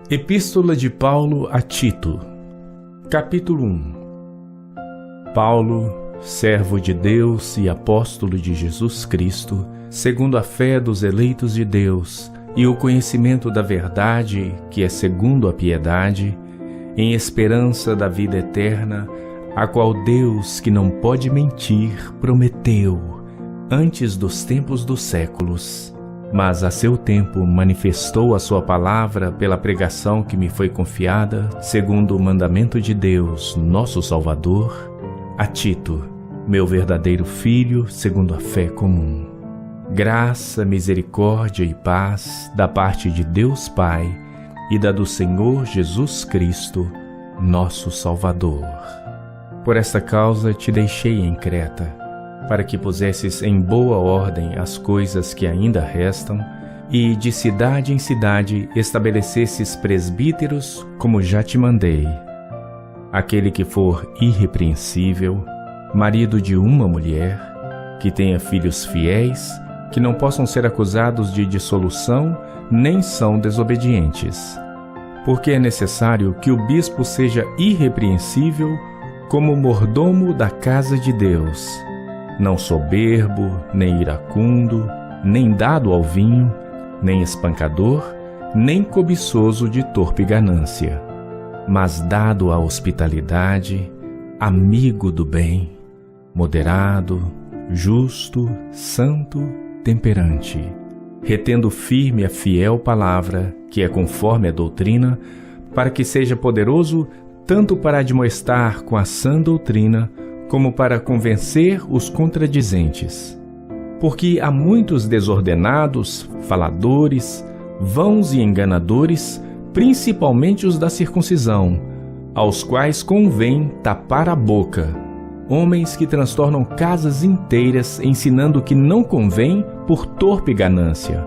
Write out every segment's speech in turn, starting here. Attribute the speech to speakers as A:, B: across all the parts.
A: Epístola de Paulo a Tito, capítulo 1. Paulo, servo de Deus e apóstolo de Jesus Cristo, segundo a fé dos eleitos de Deus e o conhecimento da verdade, que é segundo a piedade, em esperança da vida eterna, a qual Deus, que não pode mentir, prometeu antes dos tempos dos séculos, mas a seu tempo manifestou a sua palavra pela pregação que me foi confiada, segundo o mandamento de Deus, nosso Salvador, a Tito, meu verdadeiro filho, segundo a fé comum. Graça, misericórdia e paz da parte de Deus Pai e da do Senhor Jesus Cristo, nosso Salvador. Por esta causa te deixei em Creta, para que pusesses em boa ordem as coisas que ainda restam, e de cidade em cidade estabelecesses presbíteros, como já te mandei. Aquele que for irrepreensível, marido de uma mulher, que tenha filhos fiéis, que não possam ser acusados de dissolução, nem são desobedientes. Porque é necessário que o bispo seja irrepreensível como mordomo da casa de Deus, não soberbo, nem iracundo, nem dado ao vinho, nem espancador, nem cobiçoso de torpe ganância, mas dado à hospitalidade, amigo do bem, moderado, justo, santo, temperante, retendo firme a fiel palavra, que é conforme a doutrina, para que seja poderoso tanto para admoestar com a sã doutrina, como para convencer os contradizentes. Porque há muitos desordenados, faladores, vãos e enganadores, principalmente os da circuncisão, aos quais convém tapar a boca, homens que transtornam casas inteiras ensinando o que não convém por torpe ganância.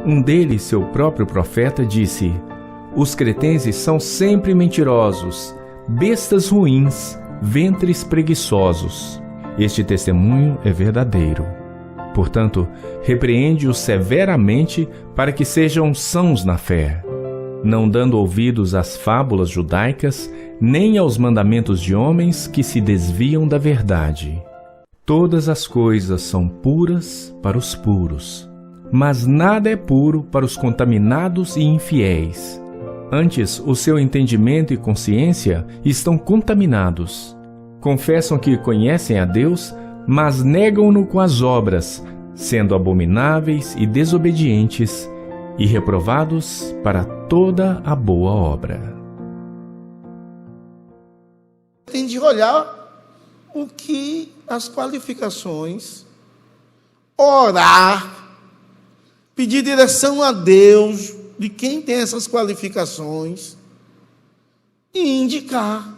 A: Um deles, seu próprio profeta, disse: os cretenses são sempre mentirosos, bestas ruins, ventres preguiçosos. Este testemunho é verdadeiro. Portanto, repreende-os severamente para que sejam sãos na fé, não dando ouvidos às fábulas judaicas, nem aos mandamentos de homens que se desviam da verdade. Todas as coisas são puras para os puros, mas nada é puro para os contaminados e infiéis. Antes, o seu entendimento e consciência estão contaminados. Confessam que conhecem a Deus, mas negam-no com as obras, sendo abomináveis e desobedientes, e reprovados para toda a boa obra.
B: Tem de olhar o que as qualificações, orar, pedir direção a Deus, de quem tem essas qualificações, e indicar.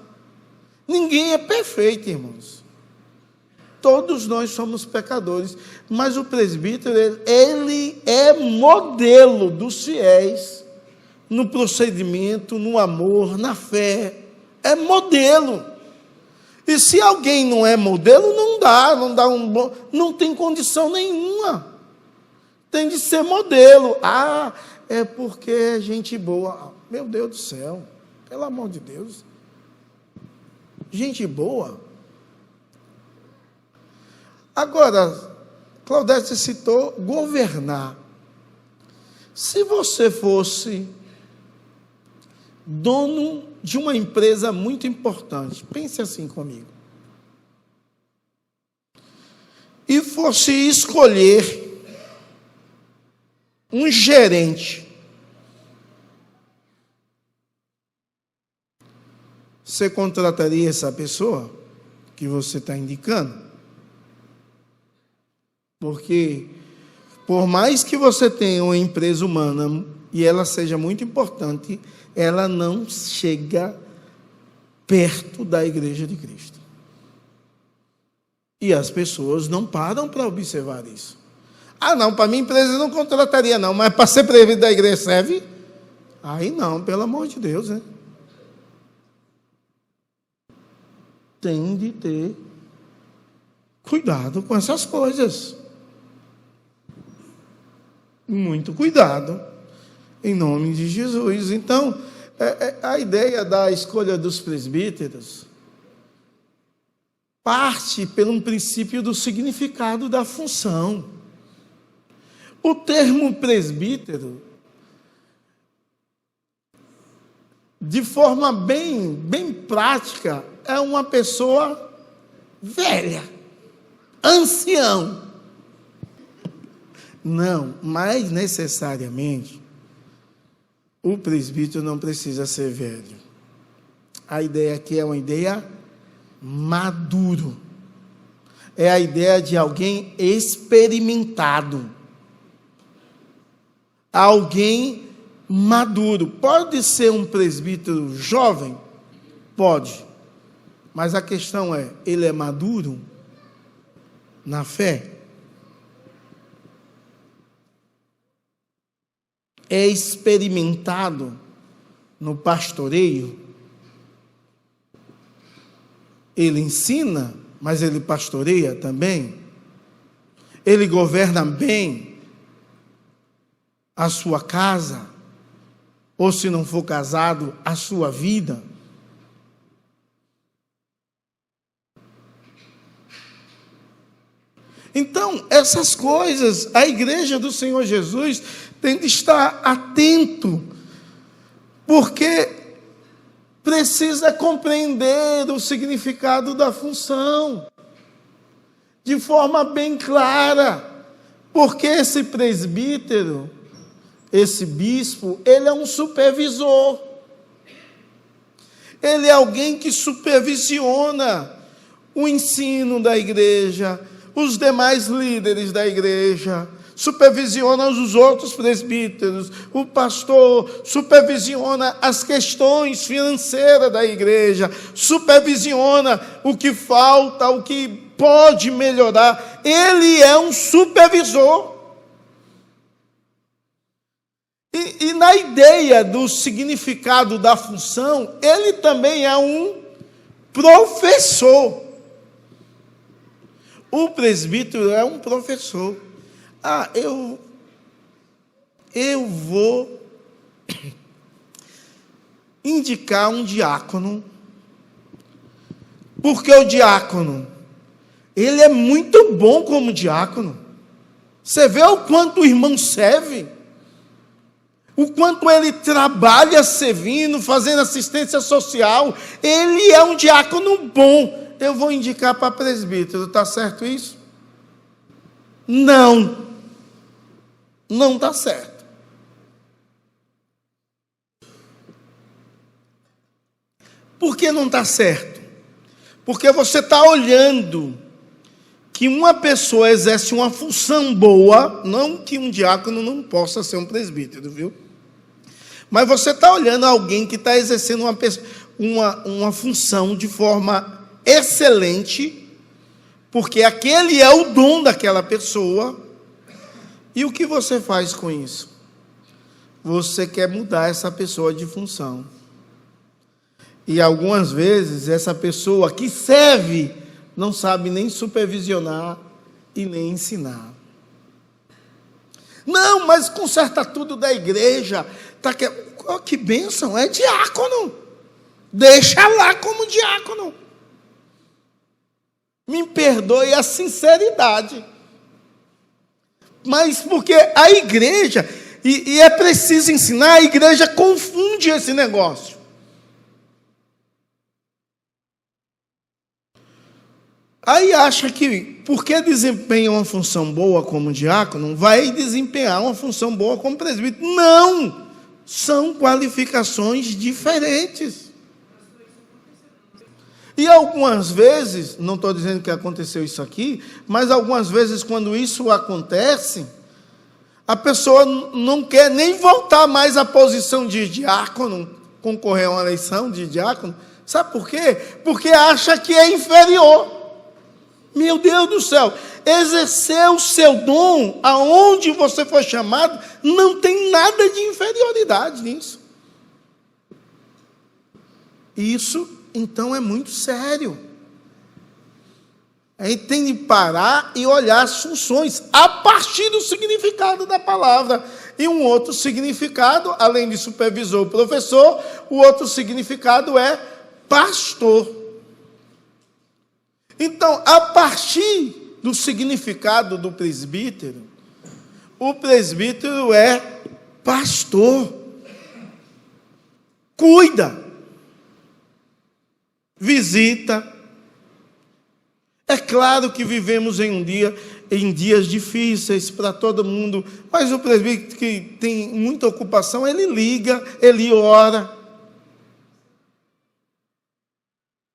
B: Ninguém é perfeito, irmãos. Todos nós somos pecadores, mas o presbítero, ele é modelo dos fiéis, no procedimento, no amor, na fé. É modelo. E se alguém não é modelo, não tem condição nenhuma. Tem de ser modelo. É porque é gente boa. Meu Deus do céu, pelo amor de Deus. Gente boa. Agora, Claudete citou governar. Se você fosse dono de uma empresa muito importante, pense assim comigo, e fosse escolher um gerente, você contrataria essa pessoa que você está indicando? Porque, por mais que você tenha uma empresa humana e ela seja muito importante, ela não chega perto da Igreja de Cristo. E as pessoas não param para observar isso. Não, para minha empresa eu não contrataria não, mas para ser presbítero da igreja serve? Aí não, pelo amor de Deus, né? Tem de ter cuidado com essas coisas. Muito cuidado. em nome de Jesus. Então, a ideia da escolha dos presbíteros parte pelo princípio do significado da função. O termo presbítero, de forma bem prática, é uma pessoa velha, ancião. Não, mas necessariamente, o presbítero não precisa ser velho. A ideia aqui é uma ideia maduro. É a ideia de alguém experimentado. Alguém maduro. Pode ser um presbítero jovem? Pode. Mas a questão é, ele é maduro na fé? É experimentado no pastoreio? Ele ensina, mas ele pastoreia também? Ele governa bem a sua casa? Ou, se não for casado, a sua vida? Então, essas coisas, a igreja do Senhor Jesus tem de estar atento, porque precisa compreender o significado da função de forma bem clara, porque esse presbítero, esse bispo, ele é um supervisor, ele é alguém que supervisiona o ensino da igreja, os demais líderes da igreja, supervisiona os outros presbíteros, o pastor supervisiona as questões financeiras da igreja, supervisiona o que falta, o que pode melhorar. Ele é um supervisor. E na ideia do significado da função, ele também é um professor. O presbítero é um professor. Eu vou indicar um diácono, porque o diácono, ele é muito bom como diácono. Você vê o quanto o irmão serve, o quanto ele trabalha servindo, fazendo assistência social. Ele é um diácono bom. Eu vou indicar para presbítero, está certo isso? Não está certo. Por que não está certo? Porque você está olhando que uma pessoa exerce uma função boa, não que um diácono não possa ser um presbítero, viu? Mas você está olhando alguém que está exercendo uma função de forma excelente, porque aquele é o dom daquela pessoa. E o que você faz com isso? Você quer mudar essa pessoa de função. E algumas vezes essa pessoa que serve não sabe nem supervisionar e nem ensinar. Não, mas conserta tudo da igreja. Que bênção, é diácono. Deixa lá como diácono. Me perdoe a sinceridade. Mas porque a igreja, e é preciso ensinar, a igreja confunde esse negócio. Aí acha que, porque desempenha uma função boa como diácono, vai desempenhar uma função boa como presbítero. Não! São qualificações diferentes. E algumas vezes, não estou dizendo que aconteceu isso aqui, mas algumas vezes quando isso acontece, a pessoa não quer nem voltar mais à posição de diácono, concorrer a uma eleição de diácono. Sabe por quê? Porque acha que é inferior. Meu Deus do céu, exercer o seu dom aonde você foi chamado, não tem nada de inferioridade nisso. Isso, então, é muito sério. A gente tem de parar e olhar as funções a partir do significado da palavra. E um outro significado, além de supervisor, professor, o outro significado é pastor. Então, a partir do significado do presbítero, o presbítero é pastor. Cuida, visita. É claro que vivemos em dias difíceis para todo mundo, mas o presbítero que tem muita ocupação, ele liga, ele ora,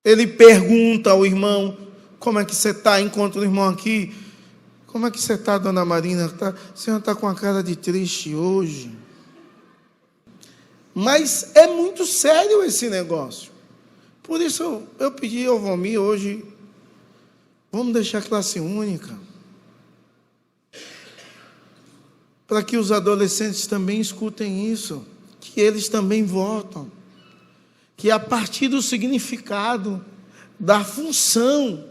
B: ele pergunta ao irmão: como é que você está? Encontra o irmão aqui: como é que você está, dona Marina? A senhora está com a cara de triste hoje. Mas é muito sério esse negócio. Por isso eu pedi ao Valmir hoje: vamos deixar classe única, para que os adolescentes também escutem isso, que eles também votam, que a partir do significado, da função,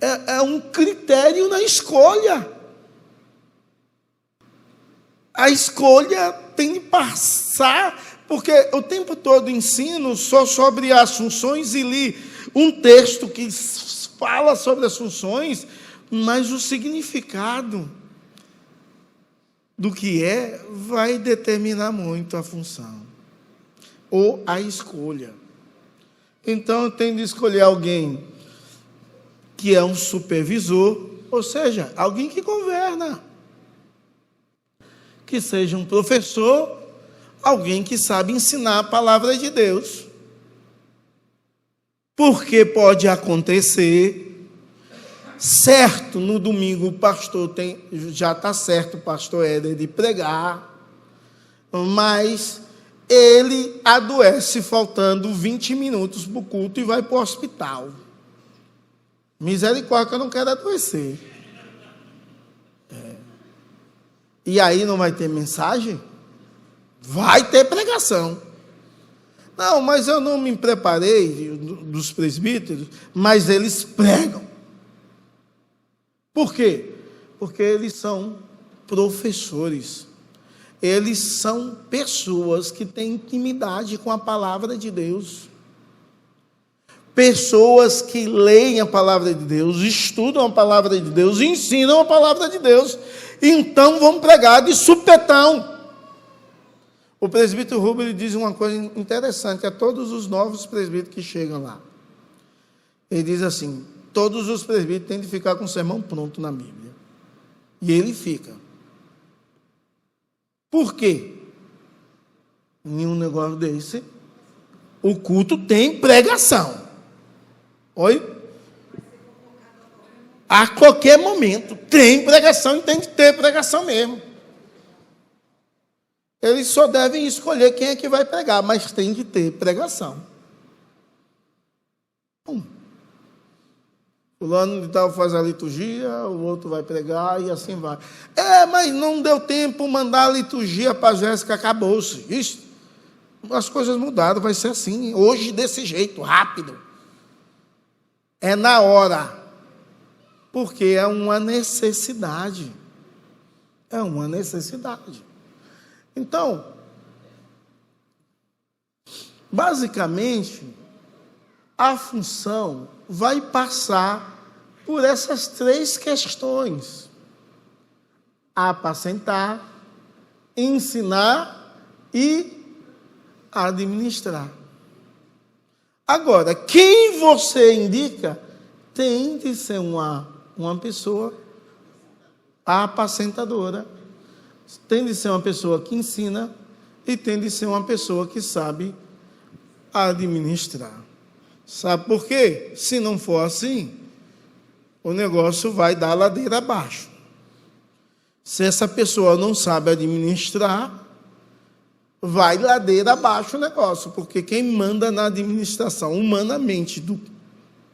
B: é um critério na escolha. A escolha tem de passar, porque o tempo todo ensino só sobre as funções e li um texto que fala sobre as funções, mas o significado do que vai determinar muito a função ou a escolha. Então eu tenho de escolher alguém que é um supervisor, ou seja, alguém que governa, que seja um professor, alguém que sabe ensinar a palavra de Deus. Porque pode acontecer, certo, no domingo o pastor já está certo, o pastor Éder, de pregar, mas ele adoece faltando 20 minutos para o culto e vai para o hospital. Misericórdia, que eu não quero adoecer. E aí não vai ter mensagem? Vai ter pregação. Não, mas eu não me preparei dos presbíteros, mas eles pregam. Por quê? Porque eles são professores. Eles são pessoas que têm intimidade com a palavra de Deus. Pessoas que leem a palavra de Deus, estudam a palavra de Deus, ensinam a palavra de Deus. Então vão pregar de supetão. O presbítero Rubens diz uma coisa interessante a todos os novos presbíteros que chegam lá. Ele diz assim: todos os presbíteros têm de ficar com o sermão pronto na Bíblia. E ele fica. Por quê? Em um negócio desse, o culto tem pregação. Oi? A qualquer momento tem pregação e tem que ter pregação mesmo. Eles só devem escolher quem é que vai pregar, mas tem que ter pregação. Fulano de tal faz a liturgia, o outro vai pregar e assim vai. Mas não deu tempo mandar a liturgia para a Jéssica, acabou-se. Isso, as coisas mudaram, vai ser assim, hoje desse jeito, rápido. É na hora. Porque é uma necessidade. É uma necessidade. Então, basicamente, a função vai passar por essas três questões: apacentar, ensinar e administrar. Agora, quem você indica tem de ser uma pessoa apacentadora, tem de ser uma pessoa que ensina e tem de ser uma pessoa que sabe administrar. Sabe por quê? Se não for assim, o negócio vai dar ladeira abaixo. Se essa pessoa não sabe administrar, vai ladeira abaixo o negócio, porque quem manda na administração humanamente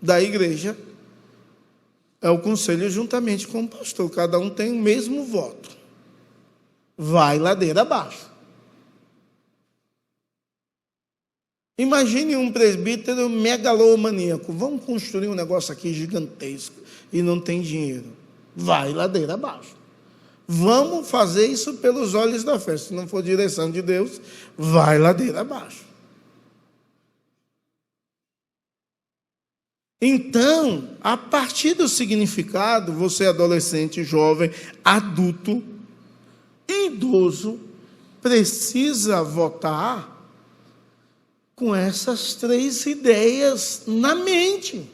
B: da igreja é o conselho juntamente com o pastor. Cada um tem o mesmo voto. Vai ladeira abaixo. Imagine um presbítero megalomaníaco. Vamos construir um negócio aqui gigantesco e não tem dinheiro. Vai ladeira abaixo. Vamos fazer isso pelos olhos da fé. Se não for direção de Deus, vai ladeira abaixo. Então, a partir do significado, você adolescente, jovem, adulto, idoso, precisa votar com essas 3 ideias na mente.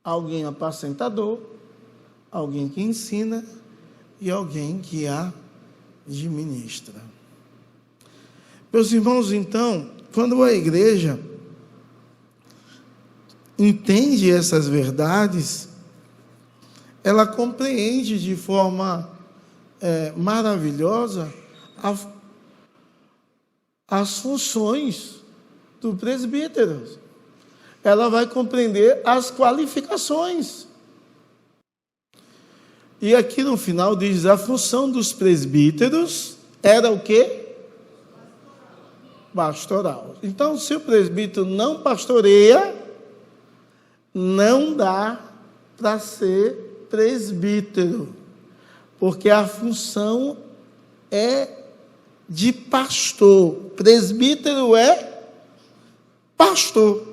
B: Alguém apacentador, alguém que ensina e alguém que administra. Meus irmãos, então, quando a igreja entende essas verdades, ela compreende de forma maravilhosa as funções do presbítero. Ela vai compreender as qualificações. E aqui no final diz, a função dos presbíteros era o quê? Pastoral. Então, se o presbítero não pastoreia, não dá para ser presbítero, porque a função é de pastor. Presbítero é pastor.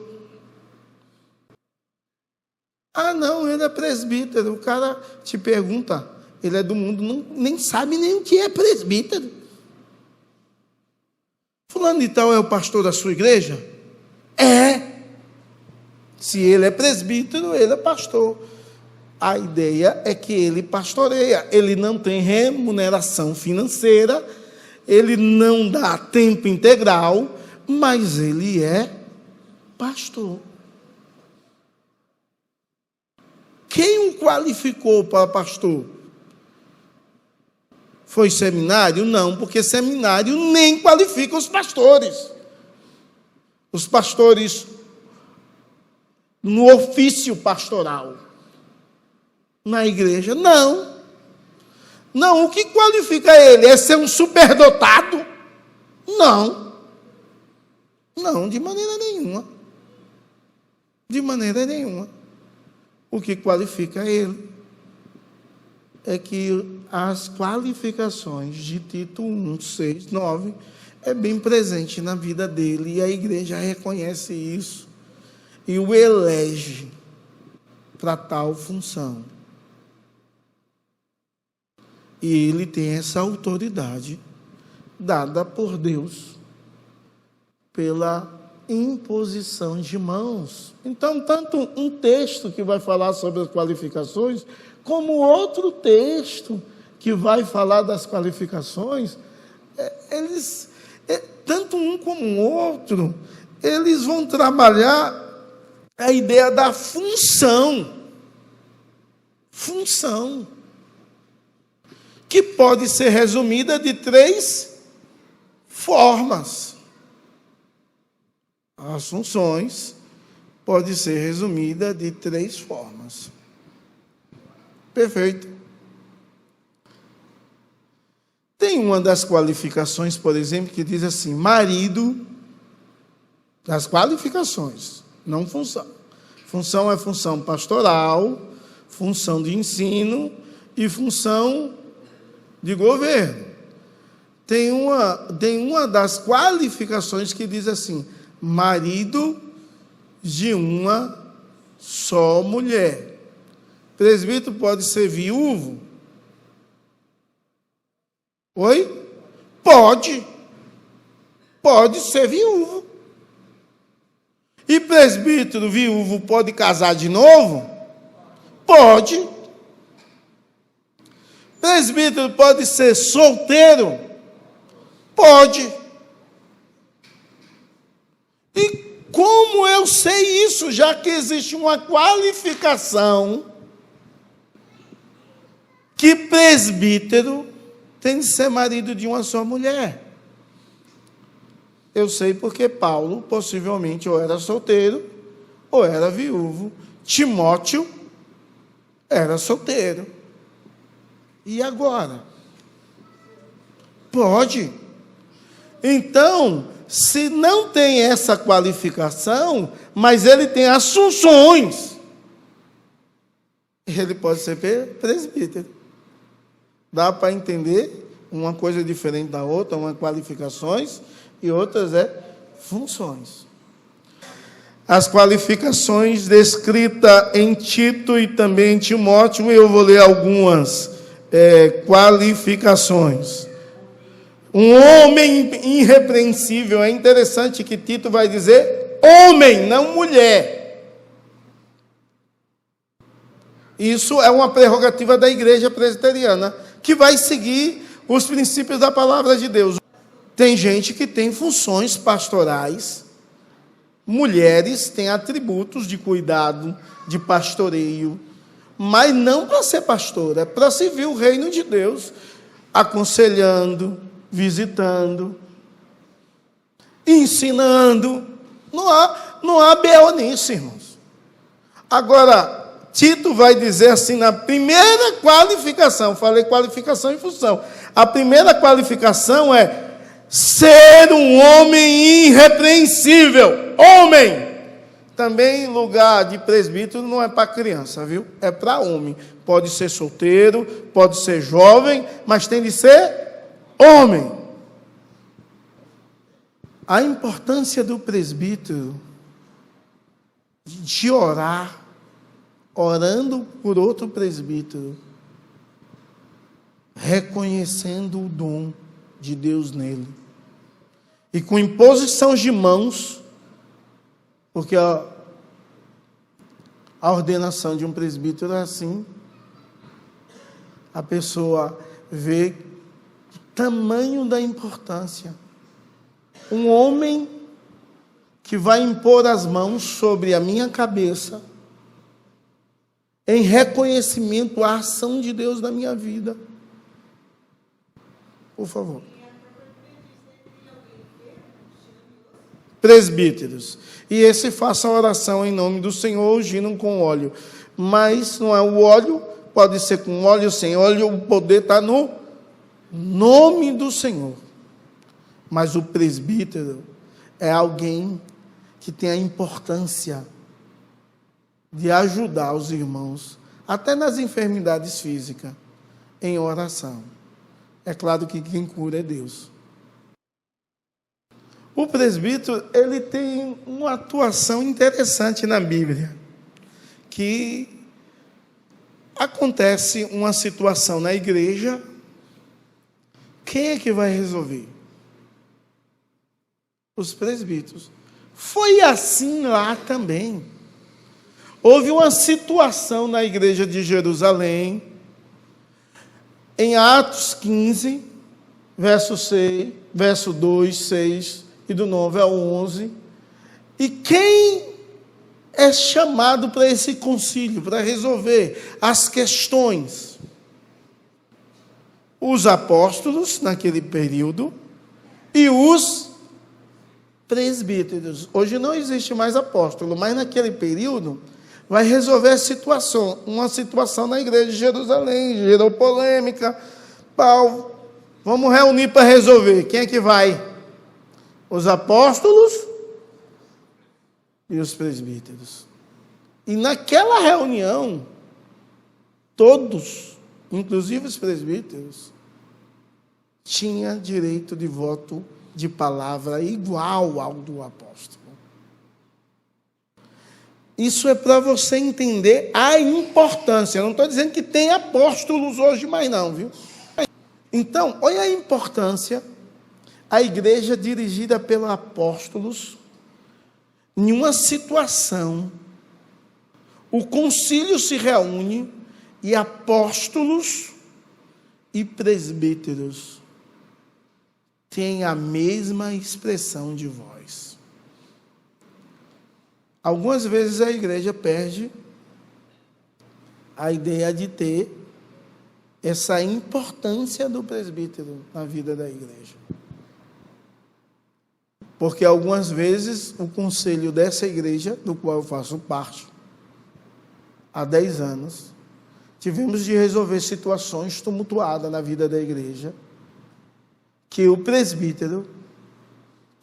B: Ah, não, ele é presbítero. O cara te pergunta, ele é do mundo, nem sabe nem o que é presbítero. Fulano de tal é o pastor da sua igreja? É. Se ele é presbítero, ele é pastor. A ideia é que ele pastoreia. Ele não tem remuneração financeira, ele não dá tempo integral, mas ele é pastor. Quem o qualificou para pastor? Foi seminário? Não, porque seminário nem qualifica os pastores. Os pastores no ofício pastoral. Na igreja, não. Não, o que qualifica ele? É ser um superdotado? Não. Não, de maneira nenhuma. De maneira nenhuma. O que qualifica ele é que as qualificações de Tito 1, 6, 9 é bem presente na vida dele, e a igreja reconhece isso e o elege para tal função. E ele tem essa autoridade dada por Deus pela imposição de mãos. Então, tanto um texto que vai falar sobre as qualificações, como outro texto que vai falar das qualificações, tanto um como o outro, eles vão trabalhar a ideia da função. Função. Que pode ser resumida de 3 formas. As funções podem ser resumidas de 3 formas. Perfeito. Tem uma das qualificações, por exemplo, que diz assim, marido, das qualificações, não função. Função é função pastoral, função de ensino e função de governo. Tem uma das qualificações que diz assim, marido de uma só mulher. Presbítero pode ser viúvo? Oi? Pode. Pode ser viúvo. E presbítero viúvo pode casar de novo? Pode. Presbítero pode ser solteiro? Pode. E como eu sei isso, já que existe uma qualificação que presbítero tem de ser marido de uma só mulher? Eu sei porque Paulo possivelmente ou era solteiro ou era viúvo. Timóteo era solteiro. E agora? Pode. Então, se não tem essa qualificação, mas ele tem as funções, ele pode ser presbítero. Dá para entender? Uma coisa diferente da outra, uma qualificações e outras funções. As qualificações descritas em Tito e também em Timóteo, eu vou ler algumas qualificações. Um homem irrepreensível. É interessante que Tito vai dizer homem, não mulher. Isso é uma prerrogativa da igreja presbiteriana, que vai seguir os princípios da palavra de Deus. Tem gente que tem funções pastorais. Mulheres têm atributos de cuidado, de pastoreio, mas não para ser pastora, é para servir o reino de Deus, aconselhando, visitando, ensinando. Não há B.O. nisso, irmãos. Agora, Tito vai dizer assim, na primeira qualificação, falei qualificação e função. A primeira qualificação é ser um homem irrepreensível. Homem! Também lugar de presbítero não é para criança, viu? É para homem. Pode ser solteiro, pode ser jovem, mas tem de ser homem. A importância do presbítero de orar, orando por outro presbítero, reconhecendo o dom de Deus nele, e com imposição de mãos, porque a ordenação de um presbítero é assim, a pessoa vê o tamanho da importância. Um homem que vai impor as mãos sobre a minha cabeça, em reconhecimento à ação de Deus na minha vida. Por favor. Presbíteros. E esse faça a oração em nome do Senhor, ungindo com óleo. Mas não é o óleo, pode ser com óleo ou sem óleo, o poder está no nome do Senhor. Mas o presbítero é alguém que tem a importância de ajudar os irmãos, até nas enfermidades físicas, em oração. É claro que quem cura é Deus. O presbítero, ele tem uma atuação interessante na Bíblia, que acontece uma situação na igreja, quem é que vai resolver? Os presbíteros. Foi assim lá também. Houve uma situação na igreja de Jerusalém, em Atos 15, verso 2, 6, e do 9 ao 11. E quem é chamado para esse concílio, para resolver as questões? Os apóstolos, naquele período, e os presbíteros. Hoje não existe mais apóstolo, mas naquele período vai resolver a situação, uma situação na igreja de Jerusalém, gerou polêmica. Paulo, vamos reunir para resolver. Quem é que vai? Os apóstolos e os presbíteros. E naquela reunião, todos, inclusive os presbíteros, tinham direito de voto de palavra igual ao do apóstolo. Isso é para você entender a importância. Eu não estou dizendo que tem apóstolos hoje mais não, viu? Então, olha a importância. A igreja dirigida pelos apóstolos, em uma situação, o concílio se reúne e apóstolos e presbíteros têm a mesma expressão de voz. Algumas vezes a igreja perde a ideia de ter essa importância do presbítero na vida da igreja. Porque algumas vezes o conselho dessa igreja, do qual eu faço parte, há 10 anos, tivemos de resolver situações tumultuadas na vida da igreja, que o presbítero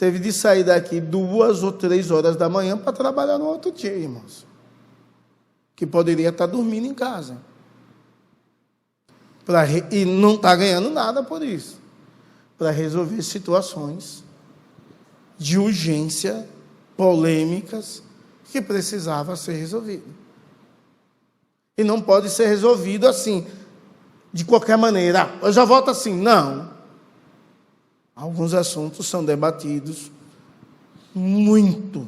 B: teve de sair daqui 2 ou 3 horas da manhã para trabalhar no outro dia, irmãos. Que poderia estar dormindo em casa. E não está ganhando nada por isso. Para resolver situações de urgência, polêmicas, que precisava ser resolvido. E não pode ser resolvido assim, de qualquer maneira. Eu já voto assim. Não. Alguns assuntos são debatidos muito.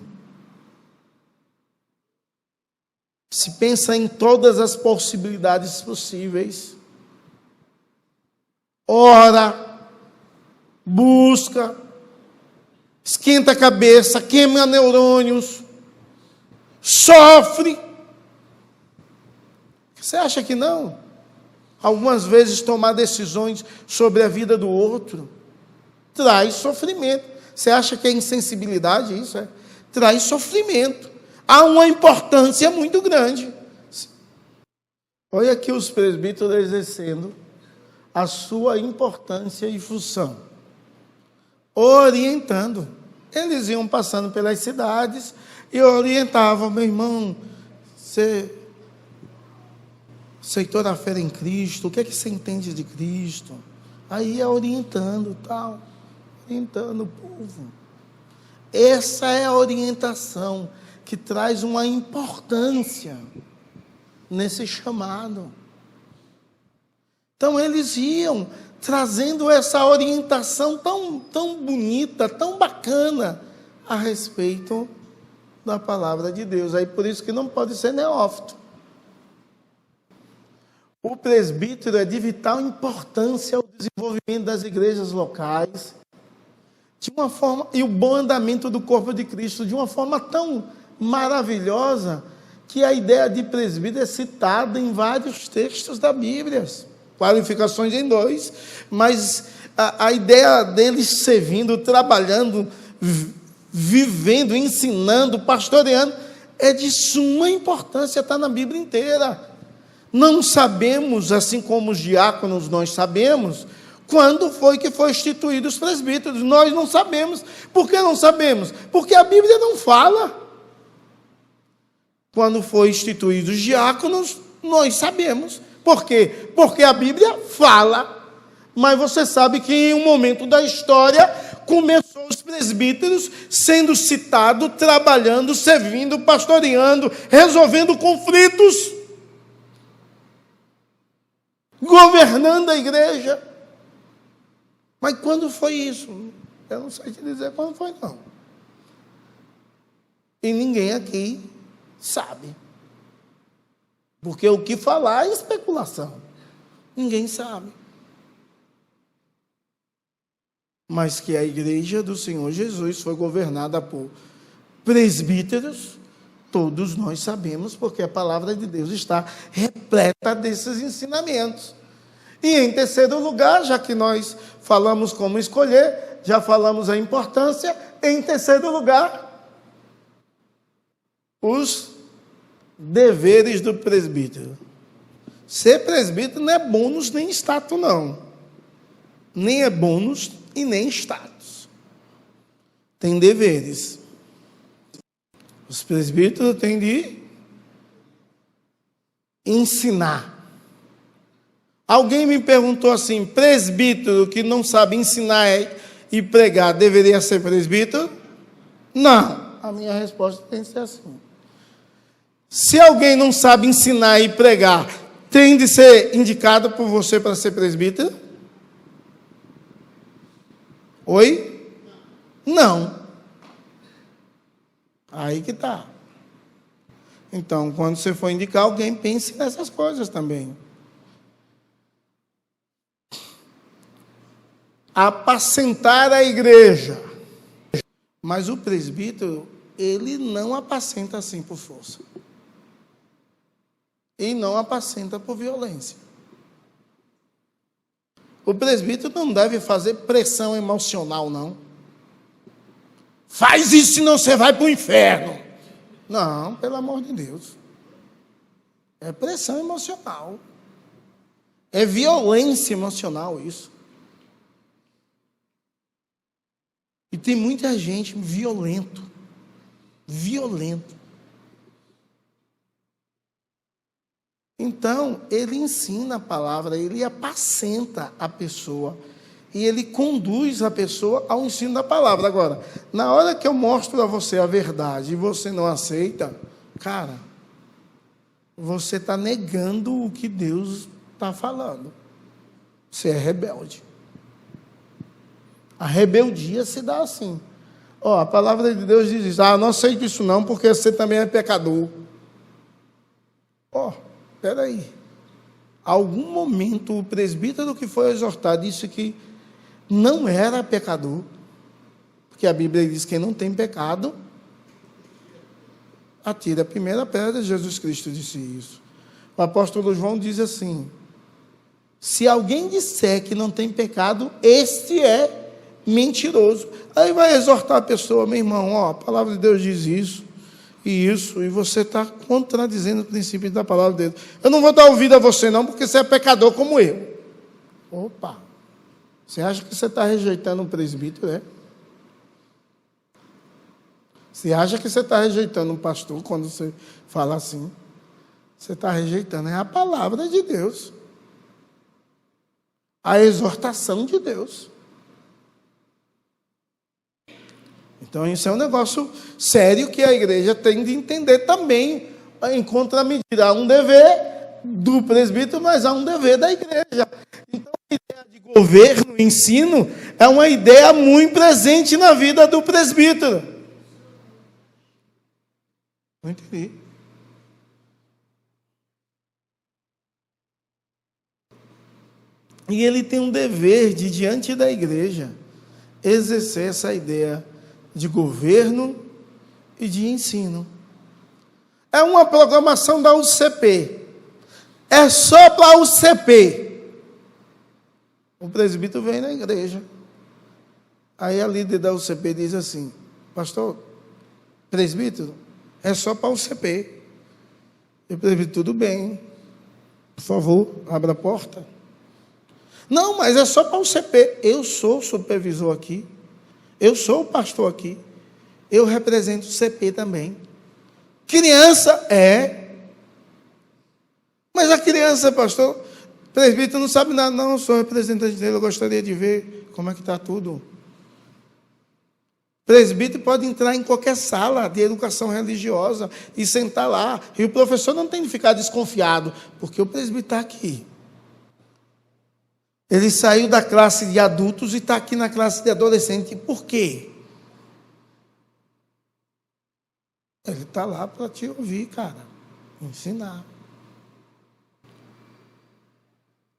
B: Se pensa em todas as possibilidades possíveis. Ora, busca, esquenta a cabeça, queima neurônios, sofre. Você acha que não? Algumas vezes tomar decisões sobre a vida do outro traz sofrimento. Você acha que é insensibilidade isso? Traz sofrimento. Há uma importância muito grande. Olha aqui os presbíteros exercendo a sua importância e função. Orientando. Eles iam passando pelas cidades e orientavam, meu irmão, você aceitou a fé em Cristo, o que é que você entende de Cristo? Aí ia orientando, tal, orientando o povo. Essa é a orientação que traz uma importância nesse chamado. Então eles iam trazendo essa orientação tão bonita, tão bacana a respeito da palavra de Deus. Aí por isso que não pode ser neófito. O presbítero é de vital importância ao desenvolvimento das igrejas locais, de uma forma, e o bom andamento do corpo de Cristo, de uma forma tão maravilhosa, que a ideia de presbítero é citada em vários textos da Bíblia, qualificações em 2, mas a ideia deles servindo, trabalhando, vivendo, ensinando, pastoreando, é de suma importância, está na Bíblia inteira. Não sabemos, assim como os diáconos nós sabemos, quando foi que foi instituído os presbíteros. Nós não sabemos. Por que não sabemos? Porque a Bíblia não fala. Quando foi instituído os diáconos, nós sabemos. Por quê? Porque a Bíblia fala. Mas você sabe que em um momento da história, começou os presbíteros sendo citados, trabalhando, servindo, pastoreando, resolvendo conflitos, governando a igreja. Mas quando foi isso? Eu não sei te dizer quando foi, não. E ninguém aqui sabe. Porque o que falar é especulação. Ninguém sabe. Mas que a igreja do Senhor Jesus foi governada por presbíteros, todos nós sabemos, porque a palavra de Deus está repleta desses ensinamentos. E em terceiro lugar, já que nós falamos como escolher, já falamos a importância, em terceiro lugar, os deveres do presbítero. Ser presbítero não é bônus nem status, não. Nem é bônus e nem status. Tem deveres. Os presbíteros têm de ensinar. Alguém me perguntou assim, presbítero que não sabe ensinar e pregar, deveria ser presbítero? Não. A minha resposta tem que ser assim. Se alguém não sabe ensinar e pregar, tem de ser indicado por você para ser presbítero? Oi? Não. Aí que está. Então, quando você for indicar alguém, pense nessas coisas também. Apacentar a igreja. Mas o presbítero, ele não apacenta assim por força. E não apacenta por violência. O presbítero não deve fazer pressão emocional, não. Faz isso, senão você vai para o inferno. Não, pelo amor de Deus. É pressão emocional. É violência emocional isso. E tem muita gente violento. Então, ele ensina a palavra, ele apacenta a pessoa e ele conduz a pessoa ao ensino da palavra. Agora, na hora que eu mostro a você a verdade e você não aceita, cara, você está negando o que Deus está falando. Você é rebelde. A rebeldia se dá assim. A palavra de Deus diz isso. Não aceito isso não, porque você também é pecador. Espera aí. Algum momento o presbítero que foi exortado disse que não era pecador, porque a Bíblia diz que quem não tem pecado atira a primeira pedra. Jesus Cristo disse isso. O apóstolo João diz assim: se alguém disser que não tem pecado, este é mentiroso. Aí vai exortar a pessoa: meu irmão, a palavra de Deus diz isso e isso, e você está contradizendo o princípio da palavra de Deus. Eu não vou dar ouvido a você não, porque você é pecador como eu. Opa! Você acha que você está rejeitando um presbítero, né? Você acha que você está rejeitando um pastor quando você fala assim? Você está rejeitando a palavra de Deus, a exortação de Deus. Então, isso é um negócio sério que a igreja tem de entender também, em contramedida. Há um dever do presbítero, mas há um dever da igreja. Então, a ideia de governo, ensino, é uma ideia muito presente na vida do presbítero. Não entendi. E ele tem um dever de, diante da igreja, exercer essa ideia de governo e de ensino. É uma programação da UCP. É só para a UCP. O presbítero vem na igreja. Aí a líder da UCP diz assim: pastor, presbítero, é só para a UCP. E o presbítero: tudo bem, por favor, abra a porta. Não, mas é só para a UCP. Eu sou supervisor aqui. Eu sou o pastor aqui. Eu represento o CP também. Criança é. Mas a criança, pastor, presbítero não sabe nada. Não, eu sou representante dele. Eu gostaria de ver como é que está tudo. Presbítero pode entrar em qualquer sala de educação religiosa e sentar lá. E o professor não tem de ficar desconfiado, porque o presbítero está aqui. Ele saiu da classe de adultos e está aqui na classe de adolescente. Por quê? Ele está lá para te ouvir, cara. Ensinar.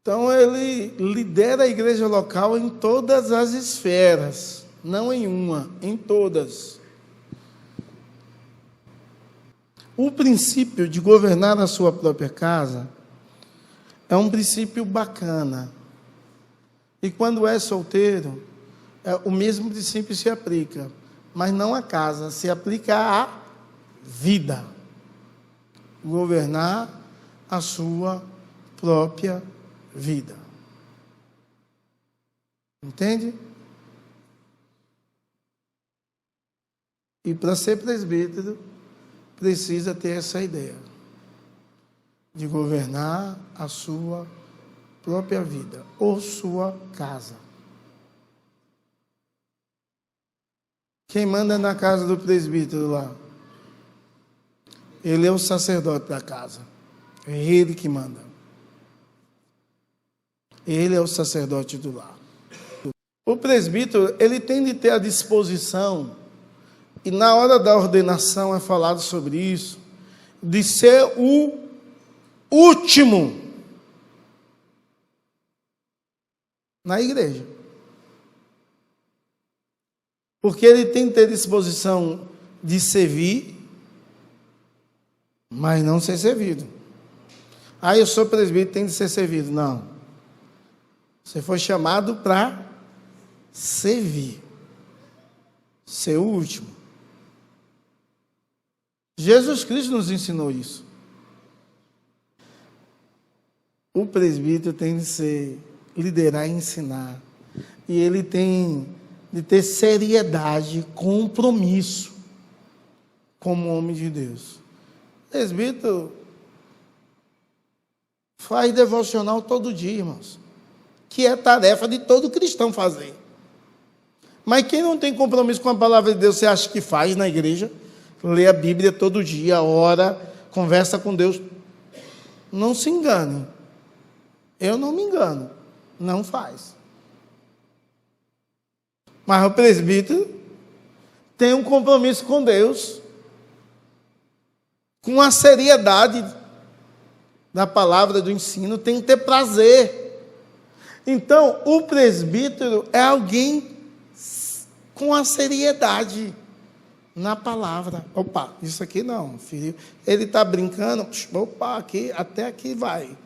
B: Então, ele lidera a igreja local em todas as esferas. Não em uma, em todas. O princípio de governar a sua própria casa é um princípio bacana. E quando é solteiro, o mesmo princípio se aplica, mas não à casa, se aplica à vida. Governar a sua própria vida. Entende? E para ser presbítero, precisa ter essa ideia de governar a sua própria vida, ou sua casa. Quem manda na casa do presbítero lá? Ele é o sacerdote da casa. É ele que manda. Ele é o sacerdote do lar. O presbítero, ele tem de ter a disposição, e na hora da ordenação é falado sobre isso, de ser o último na igreja. Porque ele tem que ter disposição de servir, mas não ser servido. Eu sou presbítero, tem de ser servido. Não. Você foi chamado para servir. Ser o último. Jesus Cristo nos ensinou isso. O presbítero tem de liderar e ensinar. E ele tem de ter seriedade, compromisso como homem de Deus. Presbítero faz devocional todo dia, irmãos, que é tarefa de todo cristão fazer. Mas quem não tem compromisso com a palavra de Deus, você acha que faz na igreja? Lê a Bíblia todo dia, ora, conversa com Deus. Não se engane. Eu não me engano. Não faz. Mas o presbítero tem um compromisso com Deus, com a seriedade da palavra, do ensino, tem que ter prazer. Então, o presbítero é alguém com a seriedade na palavra. Opa, isso aqui não, filho. Ele está brincando, opa, aqui, até aqui vai.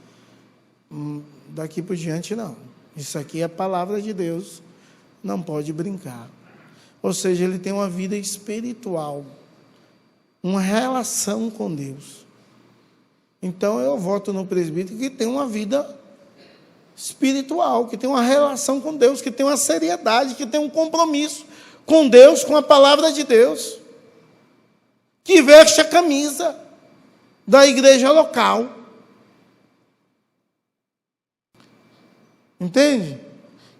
B: Daqui por diante não. Isso aqui é a palavra de Deus, não pode brincar. Ou seja, ele tem uma vida espiritual, uma relação com Deus. Então eu voto no presbítero que tem uma vida espiritual, que tem uma relação com Deus, que tem uma seriedade, que tem um compromisso com Deus, com a palavra de Deus, que veste a camisa da igreja local. Entende?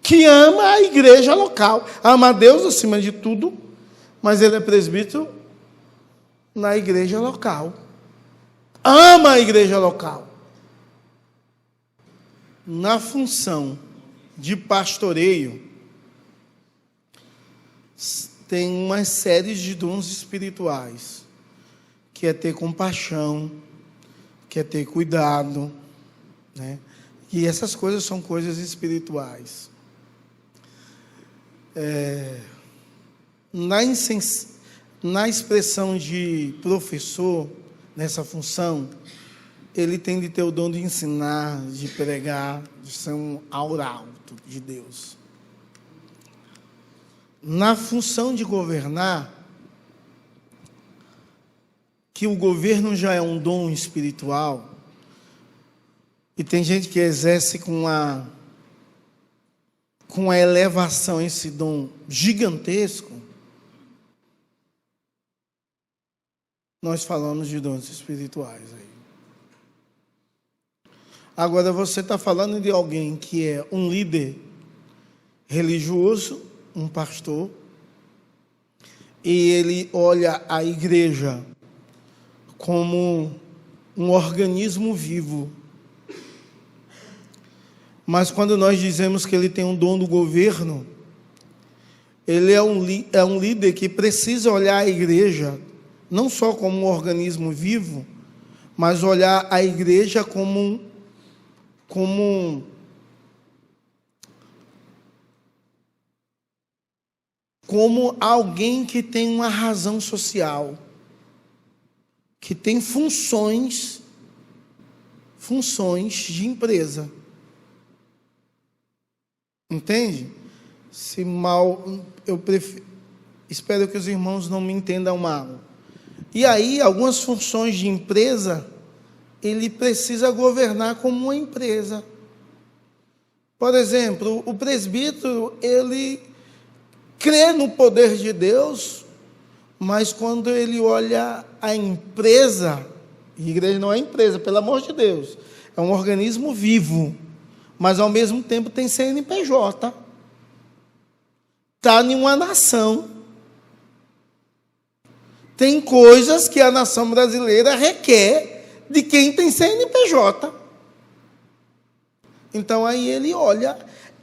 B: Que ama a igreja local, ama a Deus acima de tudo, mas ele é presbítero na igreja local. Ama a igreja local. Na função de pastoreio, tem uma série de dons espirituais, que é ter compaixão, que é ter cuidado, né? E essas coisas são coisas espirituais. Na expressão de professor, nessa função, ele tem de ter o dom de ensinar, de pregar, de ser um arauto de Deus. Na função de governar, que o governo já é um dom espiritual, e tem gente que exerce com a elevação esse dom gigantesco. Nós falamos de dons espirituais aí. Agora você está falando de alguém que é um líder religioso, um pastor, e ele olha a igreja como um organismo vivo. Mas quando nós dizemos que ele tem um dom do governo, ele é um líder que precisa olhar a igreja não só como um organismo vivo, mas olhar a igreja como alguém que tem uma razão social, que tem funções de empresa. Entende? Espero que os irmãos não me entendam mal. E aí, algumas funções de empresa, ele precisa governar como uma empresa. Por exemplo, o presbítero, ele crê no poder de Deus, mas quando ele olha a empresa, a igreja não é empresa, pelo amor de Deus, é um organismo vivo, mas ao mesmo tempo tem CNPJ, está em uma nação. Tem coisas que a nação brasileira requer de quem tem CNPJ. Então aí ele olha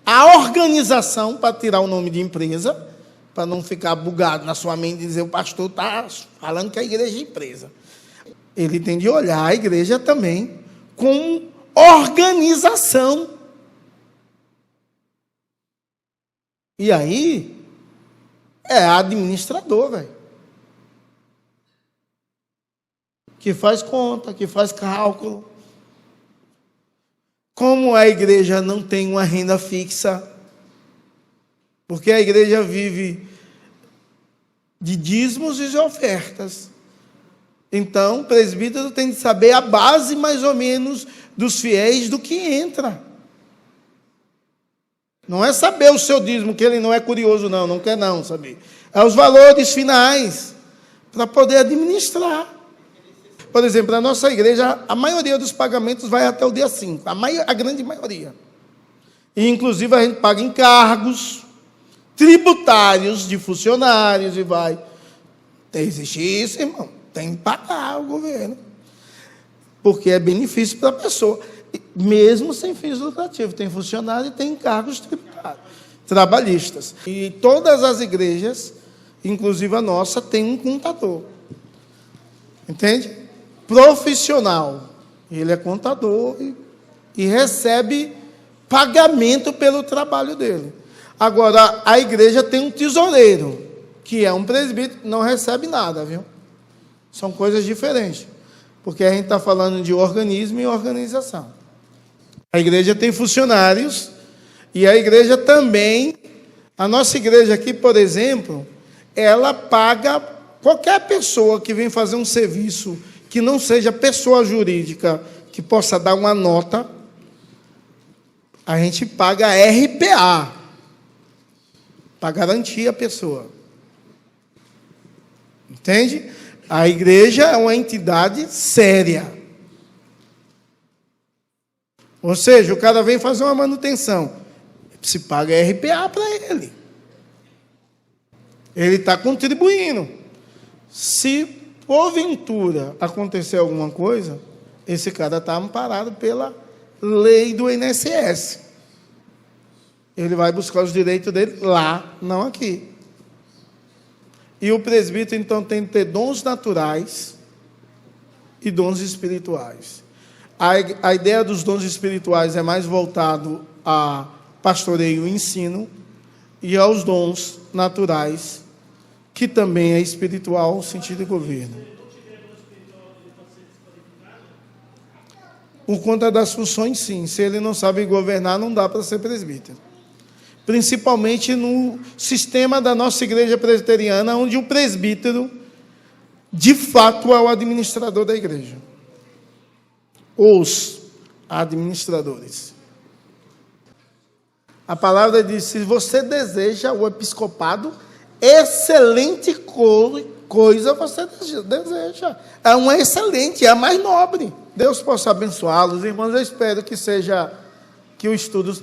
B: a organização, para tirar o nome de empresa, para não ficar bugado na sua mente e dizer o pastor está falando que a igreja é empresa. Ele tem de olhar a igreja também com organização. E aí é administrador, velho. Que faz conta, que faz cálculo. Como a igreja não tem uma renda fixa, porque a igreja vive de dízimos e de ofertas. Então, o presbítero tem de saber a base, mais ou menos, dos fiéis do que entra. Não é saber o seu dízimo, que ele não é curioso, não quer não saber. É os valores finais, para poder administrar. Por exemplo, na nossa igreja, a maioria dos pagamentos vai até o dia 5, a grande maioria. E, inclusive, a gente paga encargos tributários de funcionários e vai. Existe isso, irmão. Tem que pagar o governo. Porque é benefício para a pessoa. Mesmo sem fins lucrativos. Tem funcionário e tem encargos tributários, trabalhistas. E todas as igrejas, inclusive a nossa, tem um contador. Entende? Profissional. Ele é contador e recebe pagamento pelo trabalho dele. Agora, a igreja tem um tesoureiro, que é um presbítero, não recebe nada, viu? São coisas diferentes. Porque a gente está falando de organismo e organização. A igreja tem funcionários e a igreja também, a nossa igreja aqui, por exemplo, ela paga qualquer pessoa que vem fazer um serviço que não seja pessoa jurídica, que possa dar uma nota, a gente paga RPA, para garantir a pessoa. Entende? A igreja é uma entidade séria. Ou seja, o cara vem fazer uma manutenção, se paga RPA para ele. Ele está contribuindo. Se, porventura, acontecer alguma coisa, esse cara está amparado pela lei do INSS. Ele vai buscar os direitos dele lá, não aqui. E o presbítero, então, tem que ter dons naturais e dons espirituais. A ideia dos dons espirituais é mais voltado a pastoreio e ensino, e aos dons naturais, que também é espiritual, sentido de governo. Por conta das funções, sim. Se ele não sabe governar, não dá para ser presbítero. Principalmente no sistema da nossa igreja presbiteriana, onde o presbítero, de fato, é o administrador da igreja. Os administradores. A palavra diz, se você deseja o episcopado, excelente coisa você deseja. É uma excelente, é a mais nobre. Deus possa abençoá-los. Irmãos, eu espero que o estudo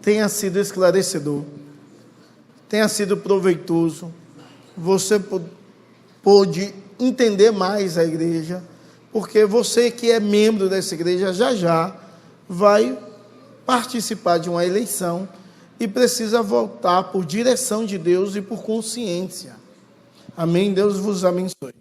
B: tenha sido esclarecedor, tenha sido proveitoso. Você pôde entender mais a igreja, porque você que é membro dessa igreja, já vai participar de uma eleição e precisa votar por direção de Deus e por consciência. Amém? Deus vos abençoe.